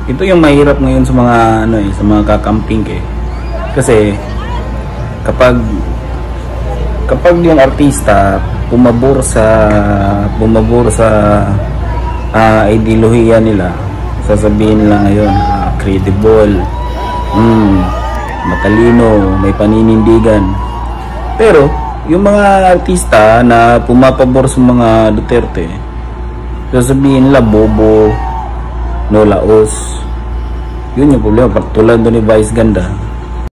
ito yung mahirap ngayon sa mga ano sa mga kakamping kasi kapag yung artista pumabor sa ideolohiya nila, sasabihin lang ngayon credible, matalino, may paninindigan. Pero yung mga artista na pumapabor sa mga Duterte, sasabihin nila bobo, no laos. Yun yung problema. Tulad doon ni Vice Ganda,